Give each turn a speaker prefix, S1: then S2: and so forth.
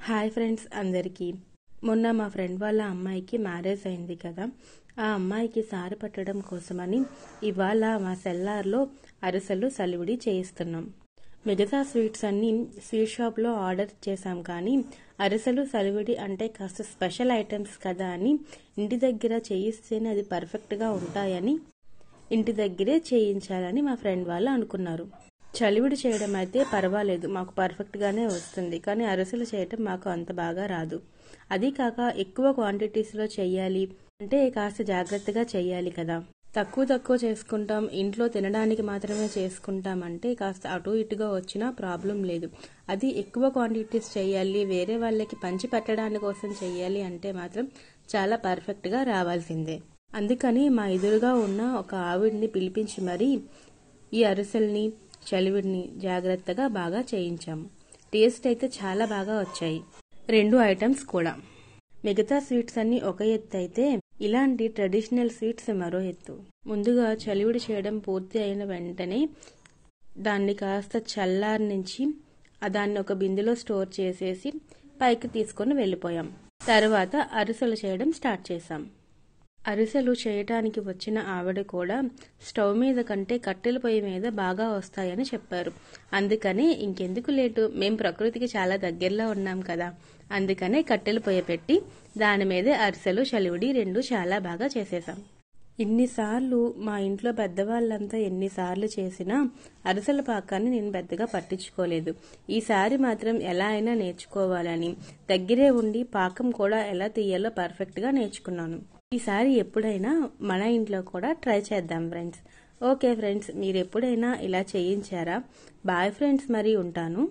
S1: Hi friends అందరికీ. మొన్న మా ఫ్రెండ్ వాళ్ళ అమ్మాయికి మ్యారేజ్ అయింది కదా. ఆ అమ్మాయికి సారి పట్టడం కోసమని ఇవాళ మా సెల్లార్లో అరిసెలు సలివిడి చేయిస్తున్నాం. మిగతా స్వీట్స్ అన్ని స్వీట్ షాప్లో ఆర్డర్ చేశాం, కానీ అరిసెలు సలివిడి అంటే కాస్త స్పెషల్ ఐటమ్స్ కదా అని ఇంటి దగ్గర చేయిస్తేనే అది పర్ఫెక్ట్గా ఉంటాయని ఇంటి దగ్గరే చేయించాలని మా ఫ్రెండ్ వాళ్ళు అనుకున్నారు. చలివిడి చేయడం అయితే పర్వాలేదు, మాకు పర్ఫెక్ట్గానే వస్తుంది, కానీ అరిసెలు చేయటం మాకు అంత బాగా రాదు. అది కాక ఎక్కువ క్వాంటిటీస్లో చెయ్యాలి అంటే కాస్త జాగ్రత్తగా చెయ్యాలి కదా. తక్కువ చేసుకుంటాం, ఇంట్లో తినడానికి మాత్రమే చేసుకుంటాం అంటే కాస్త అటు ఇటుగా వచ్చినా ప్రాబ్లం లేదు. అది ఎక్కువ క్వాంటిటీస్ చెయ్యాలి, వేరే వాళ్ళకి పంచి పెట్టడానికి కోసం చెయ్యాలి అంటే మాత్రం చాలా పర్ఫెక్ట్గా రావాల్సిందే. అందుకని మా ఎదురుగా ఉన్న ఒక ఆవిడ్ని పిలిపించి మరీ ఈ అరిసెల్ని చలివిడిని జాగ్రత్తగా బాగా చేయించాము. టేస్ట్ అయితే చాలా బాగా వచ్చాయి, 2 ఐటమ్స్ కూడా. మిగతా స్వీట్స్ అన్ని ఒక ఎత్తు అయితే ఇలాంటి ట్రెడిషనల్ స్వీట్స్ మరో ఎత్తు. ముందుగా చలివిడి చేయడం పూర్తి అయిన వెంటనే దాన్ని కాస్త చల్లారించి దాన్ని ఒక బిందెలో స్టోర్ చేసేసి పైకి తీసుకొని వెళ్ళిపోయాం. తర్వాత అరిసెలు చేయడం స్టార్ట్ చేశాం. అరిసెలు చేయటానికి వచ్చిన ఆవిడ కూడా స్టవ్ మీద కంటే కట్టెల పొయ్యి మీద బాగా వస్తాయని చెప్పారు. అందుకని ఇంకెందుకు లేటు, మేం ప్రకృతికి చాలా దగ్గరలో ఉన్నాం కదా, అందుకనే కట్టెల పొయ్యి పెట్టి దాని మీదే అరిసెలు చలివిడి 2 చాలా బాగా చేసేసాం. ఇన్నిసార్లు మా ఇంట్లో పెద్దవాళ్ళంతా ఎన్నిసార్లు చేసినా అరిసెల పాకాన్ని నేను పెద్దగా పట్టించుకోలేదు. ఈసారి మాత్రం ఎలా అయినా నేర్చుకోవాలని దగ్గరే ఉండి పాకం కూడా ఎలా తీయాలో పర్ఫెక్ట్గా నేర్చుకున్నాను. ఈసారి ఎప్పుడైనా మన ఇంట్లో కూడా ట్రై చేద్దాం ఫ్రెండ్స్. ఓకే ఫ్రెండ్స్, మీరు ఎప్పుడైనా ఇలా చేయించారా? బాయ్ ఫ్రెండ్స్, మరి ఉంటాను.